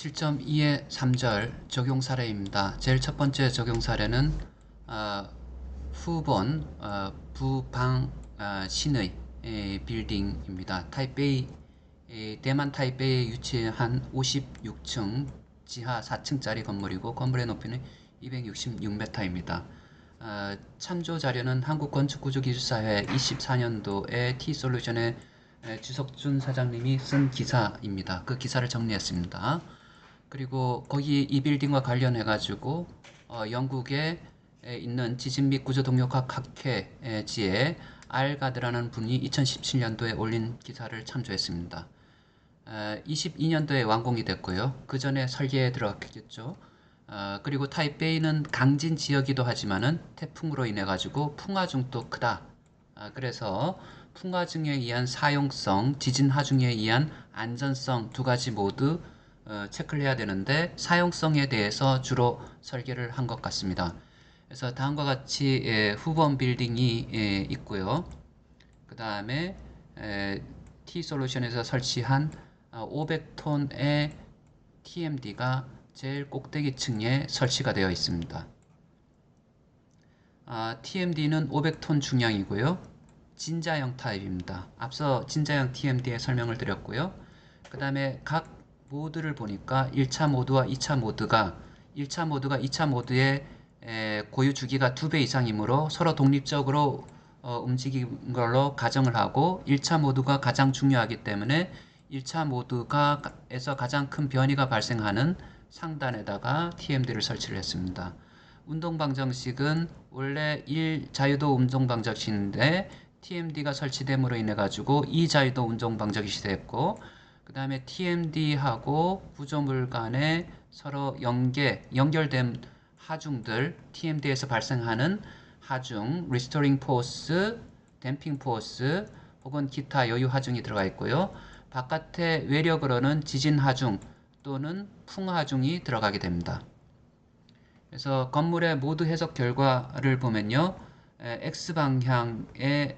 7.2의 3절 적용 사례입니다. 제일 첫 번째 적용 사례는 후본 부방 시의 빌딩입니다. 타이베이 대만 타이베이에 위치한 56층 지하 4층짜리 건물이고 건물의 높이는 266m입니다. 참조 자료는 한국건축구조기술사회 24년도에 T솔루션의 주석준 사장님이 쓴 기사입니다. 그 기사를 정리했습니다. 그리고 거기 이 빌딩과 관련해 가지고 영국에 있는 지진 및 구조동력학 학회지에 알가드라는 분이 2017년도에 올린 기사를 참조했습니다. 22년도에 완공이 됐고요. 그 전에 설계에 들어갔겠죠. 그리고 타이베이는 강진 지역이기도 하지만은 태풍으로 인해 가지고 풍화중도 크다. 그래서 풍화중에 의한 사용성, 지진 하중에 의한 안전성 두 가지 모두 체크를 해야 되는데 사용성에 대해서 주로 설계를 한 것 같습니다. 그래서 다음과 같이 후본 빌딩이 있고요. 그 다음에 T솔루션에서 설치한 500톤의 TMD가 제일 꼭대기층에 설치가 되어 있습니다. TMD는 500톤 중량이고요. 진자형 타입입니다. 앞서 진자형 TMD의 설명을 드렸고요. 그 다음에 각 모드를 보니까 1차 모드와 2차 모드가 1차 모드가 2차 모드의 고유 주기가 2배 이상이므로 서로 독립적으로 움직인 걸로 가정을 하고 1차 모드가 가장 중요하기 때문에 1차 모드에서 가장 큰 변이가 발생하는 상단에다가 TMD를 설치를 했습니다. 운동방정식은 원래 1자유도 운동방정식인데 TMD가 설치됨으로 인해 가지고 2자유도 운동방정식이 됐고 그 다음에 TMD하고 구조물 간에 서로 연결된 하중들 TMD에서 발생하는 하중, Restoring Force, Damping Force 혹은 기타 여유 하중이 들어가 있고요. 바깥의 외력으로는 지진 하중 또는 풍하중이 들어가게 됩니다. 그래서 건물의 모드 해석 결과를 보면요. X방향의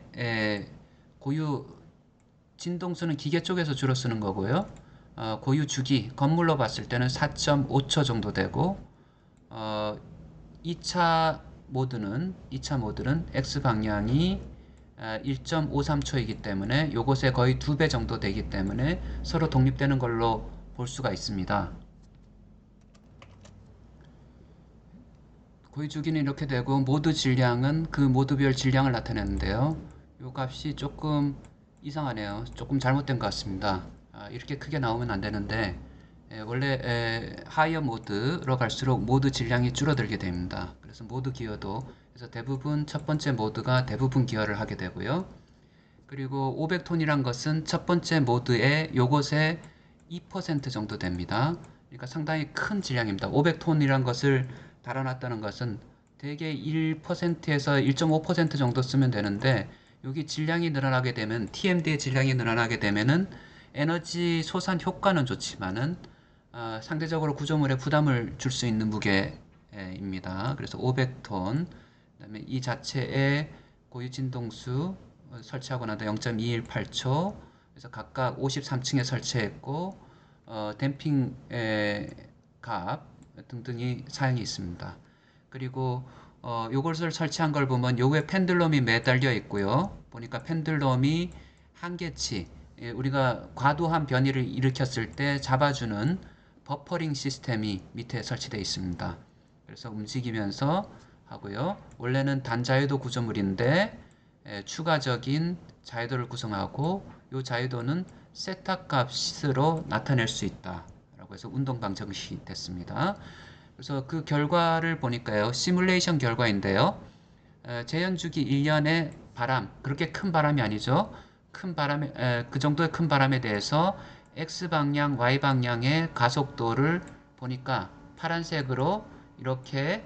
고유 진동수는 기계 쪽에서 주로 쓰는 거고요. 고유 주기 건물로 봤을 때는 4.5초 정도 되고 2차 모드는 X방향이 1.53초이기 때문에 요것에 거의 2배 정도 되기 때문에 서로 독립되는 걸로 볼 수가 있습니다. 고유 주기는 이렇게 되고 모드 질량은 그 모드별 질량을 나타내는데요. 요 값이 조금 이상하네요. 조금 잘못된 것 같습니다. 이렇게 크게 나오면 안 되는데 원래 하이어 모드로 갈수록 모드 질량이 줄어들게 됩니다. 그래서 모드 기여도 그래서 대부분 첫 번째 모드가 대부분 기여를 하게 되고요. 그리고 500톤이란 것은 첫 번째 모드의 요것의 2% 정도 됩니다. 그러니까 상당히 큰 질량입니다. 500톤이란 것을 달아놨다는 것은 대개 1%에서 1.5% 정도 쓰면 되는데 여기 질량이 늘어나게 되면 TMD의 질량이 늘어나게 되면은 에너지 소산 효과는 좋지만은 상대적으로 구조물에 부담을 줄 수 있는 무게입니다. 그래서 500톤 그다음에 이 자체의 고유 진동수 설치하고 나서 0.218초 그래서 각각 53층에 설치했고 댐핑 값 등등이 사양이 있습니다. 그리고 요것을 설치한 걸 보면 요거에 펜들럼이 매달려 있고요. 보니까 펜들럼이 한계치 우리가 과도한 변이를 일으켰을 때 잡아주는 버퍼링 시스템이 밑에 설치되어 있습니다. 그래서 움직이면서 하고요. 원래는 단자유도 구조물인데 추가적인 자유도를 구성하고 이 자유도는 세타 값으로 나타낼 수 있다. 라고 해서 운동방정식이 됐습니다. 그래서 그 결과를 보니까요. 시뮬레이션 결과인데요. 제연주기 1년의 바람, 그렇게 큰 바람이 아니죠. 큰 바람에, 그 정도의 큰 바람에 대해서 X방향, Y방향의 가속도를 보니까 파란색으로 이렇게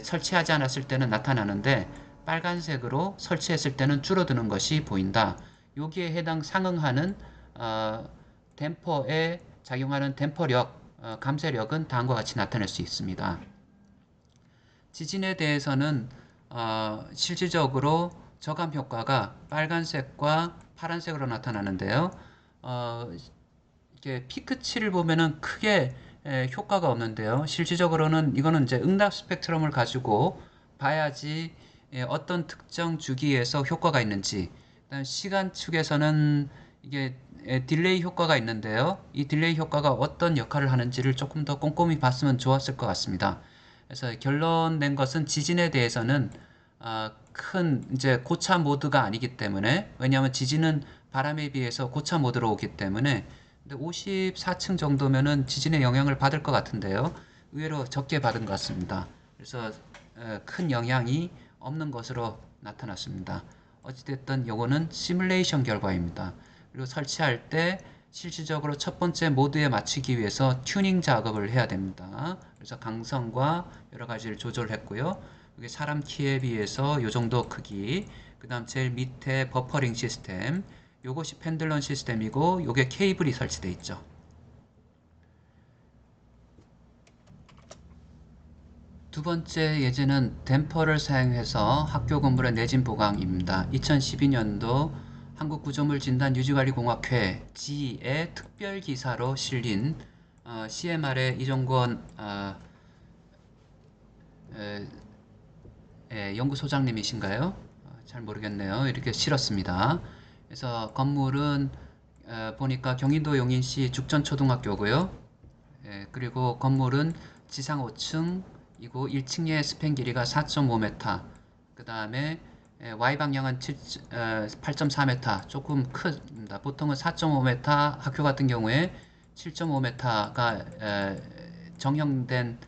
설치하지 않았을 때는 나타나는데 빨간색으로 설치했을 때는 줄어드는 것이 보인다. 여기에 해당 상응하는 댐퍼에 작용하는 댐퍼력, 감쇄력은 다음과 같이 나타낼 수 있습니다. 지진에 대해서는 실질적으로 저감 효과가 빨간색과 파란색으로 나타나는데요. 이렇게 피크치를 보면은 크게 효과가 없는데요. 실질적으로는 이거는 이제 응답 스펙트럼을 가지고 봐야지 어떤 특정 주기에서 효과가 있는지. 그다음 시간 축에서는 이게 딜레이 효과가 있는데요. 이 딜레이 효과가 어떤 역할을 하는지를 조금 더 꼼꼼히 봤으면 좋았을 것 같습니다. 그래서 결론 낸 것은 지진에 대해서는 큰 이제 고차 모드가 아니기 때문에, 왜냐하면 지진은 바람에 비해서 고차 모드로 오기 때문에. 근데 54층 정도면은 지진의 영향을 받을 것 같은데요. 의외로 적게 받은 것 같습니다. 그래서 큰 영향이 없는 것으로 나타났습니다. 어찌됐든 요거는 시뮬레이션 결과입니다. 그리고 설치할 때 실질적으로 첫 번째 모드에 맞추기 위해서 튜닝 작업을 해야 됩니다. 그래서 강성과 여러 가지를 조절했고요. 이게 사람 키에 비해서 요 정도 크기, 그 다음 제일 밑에 버퍼링 시스템, 요것이 펜들런 시스템이고 요게 케이블이 설치되어 있죠. 두 번째 예제는 댐퍼를 사용해서 학교 건물의 내진 보강입니다. 2012년도 한국구조물진단유지관리공학회 G의 특별기사로 실린 CMR의 이종권 연구소장님이신가요? 잘 모르겠네요. 이렇게 실었습니다. 그래서 건물은 보니까 경기도 용인시 죽전초등학교고요. 그리고 건물은 지상 5층이고 1층의 스팬 길이가 4.5m, 그 다음에 Y방향은 8.4m, 조금 큽니다. 보통은 4.5m, 학교 같은 경우에 7.5m가 정형된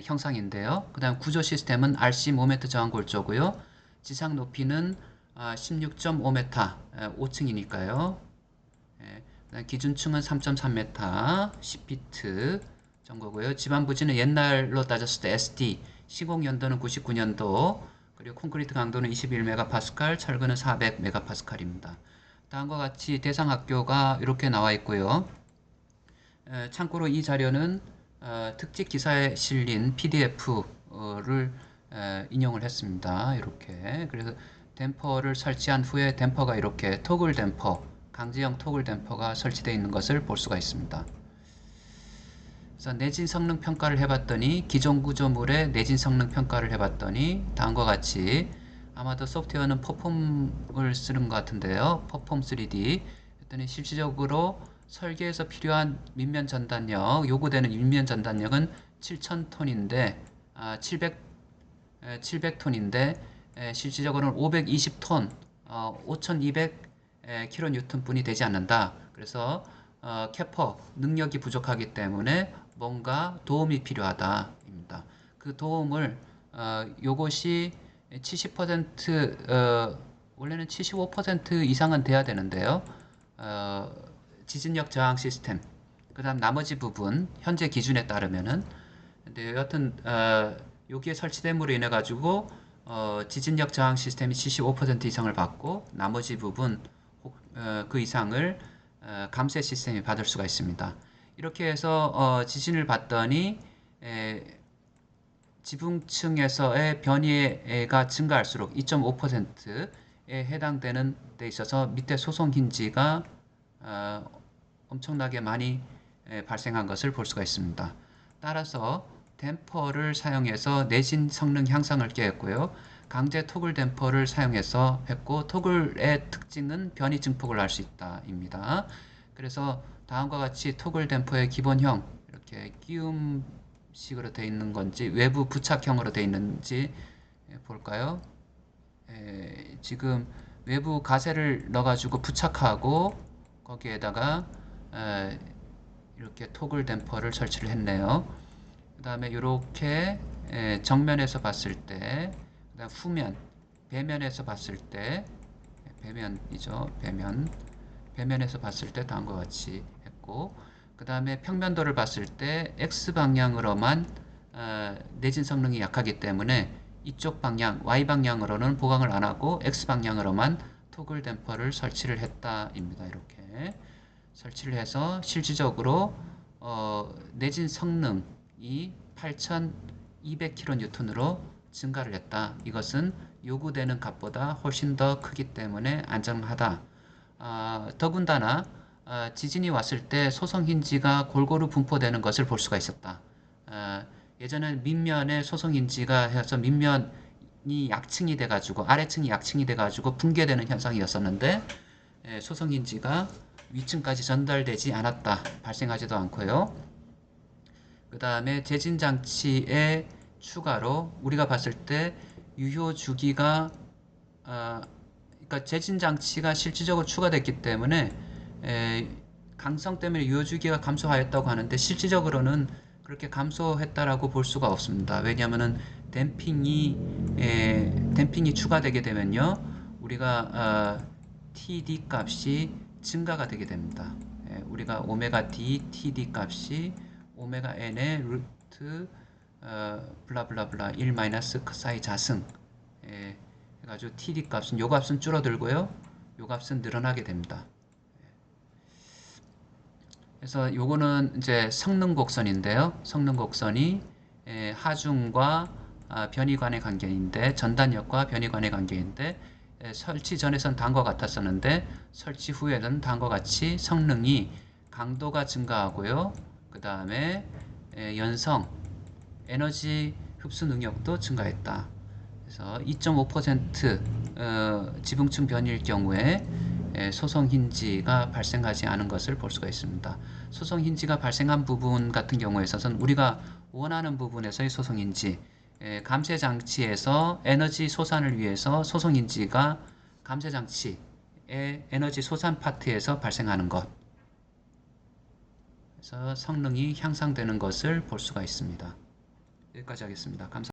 형상인데요. 그 다음 구조 시스템은 RC 모멘트 저항 골조고요. 지상 높이는 16.5m, 5층이니까요. 기준층은 3.3m, 10피트 정도고요. 지반 부지는 옛날로 따졌을 때 SD, 시공 연도는 99년도, 그리고 콘크리트 강도는 21MPa, 철근은 400MPa입니다. 다음과 같이 대상 학교가 이렇게 나와 있고요. 참고로 이 자료는 특집 기사에 실린 PDF를 인용을 했습니다. 이렇게. 그래서 댐퍼를 설치한 후에 댐퍼가 이렇게 토글 댐퍼, 강제형 토글 댐퍼가 설치되어 있는 것을 볼 수가 있습니다. 그래서 내진 성능 평가를 해봤더니, 기존 구조물의 내진 성능 평가를 해봤더니 다음과 같이, 아마도 소프트웨어는 퍼폼을 쓰는 것 같은데요. 퍼폼 3D 했더니 실질적으로 설계에서 필요한 밑면 전단력, 요구되는 밑면 전단력은 7,000톤인데 700톤인데 실질적으로는 520톤, 5,200kN뿐이 되지 않는다. 그래서 캐퍼 능력이 부족하기 때문에 뭔가 도움이 필요하다입니다. 그 도움을 요것이 70% 원래는 75% 이상은 돼야 되는데요. 지진력 저항 시스템, 그 다음 나머지 부분 현재 기준에 따르면은, 근데 여하튼 여기에 설치됨으로 인해 가지고 지진력 저항 시스템이 75% 이상을 받고 나머지 부분 그 이상을 감쇄 시스템이 받을 수가 있습니다. 이렇게 해서 지진을 받더니 지붕층에서의 변이가 증가할수록 2.5%에 해당되는 데 있어서 밑에 소송 힌지가 엄청나게 많이 발생한 것을 볼 수가 있습니다. 따라서 댐퍼를 사용해서 내진 성능 향상을 꾀했고요. 강제 토글 댐퍼를 사용해서 했고, 토글의 특징은 변이 증폭을 할 수 있다입니다. 그래서 다음과 같이 토글 댐퍼의 기본형, 이렇게 끼움식으로 되어 있는 건지 외부 부착형으로 되어 있는지 볼까요? 지금 외부 가세를 넣어가지고 부착하고 거기에다가 이렇게 토글 댐퍼를 설치를 했네요. 그 다음에 이렇게 정면에서 봤을 때, 그 다음 후면, 배면에서 봤을 때, 배면이죠. 배면에서 봤을 때 다음과 같이 했고, 그 다음에 평면도를 봤을 때 X방향으로만 내진 성능이 약하기 때문에 이쪽 방향, Y방향으로는 보강을 안하고 X방향으로만 토글 댐퍼를 설치를 했다입니다. 이렇게 설치를 해서 실질적으로 내진 성능이 8,200kN으로 증가를 했다. 이것은 요구되는 값보다 훨씬 더 크기 때문에 안전하다. 더군다나 지진이 왔을 때 소성인지가 골고루 분포되는 것을 볼 수가 있었다. 예전에는 밑면에 소성인지가 해서 밑면이 약층이 돼가지고 아래층이 약층이 돼가지고 붕괴되는 현상이었었는데 소성인지가 위층까지 전달되지 않았다. 발생하지도 않고요. 그 다음에 재진장치의 추가로 우리가 봤을 때 유효 주기가 그러니까 재진장치가 실질적으로 추가됐기 때문에 강성 때문에 유효 주기가 감소하였다고 하는데 실질적으로는 그렇게 감소했다라고 볼 수가 없습니다. 왜냐하면은 댐핑이 추가되게 되면요, 우리가 TD 값이 증가가 되게 됩니다. 우리가 오메가 D, TD 값이 오메가 N의 루트 블라블라블라 1 마이너스 사이 자승 해가지고 TD 값은 요 값은 줄어들고요, 요 값은 늘어나게 됩니다. 그래서 요거는 이제 성능곡선인데요. 성능곡선이 하중과 변이관의 관계인데, 전단력과 변이관의 관계인데, 설치 전에선 단과 같았었는데 설치 후에는 단과 같이 성능이 강도가 증가하고요. 그 다음에 연성, 에너지 흡수 능력도 증가했다. 그래서 2.5% 지붕층 변이일 경우에 소성 힌지가 발생하지 않은 것을 볼 수가 있습니다. 소성 힌지가 발생한 부분 같은 경우에 있어서는 우리가 원하는 부분에서의 소성 힌지, 감쇄 장치에서 에너지 소산을 위해서 소성 힌지가 감쇄 장치의 에너지 소산 파트에서 발생하는 것, 그래서 성능이 향상되는 것을 볼 수가 있습니다. 여기까지 하겠습니다. 감사합니다.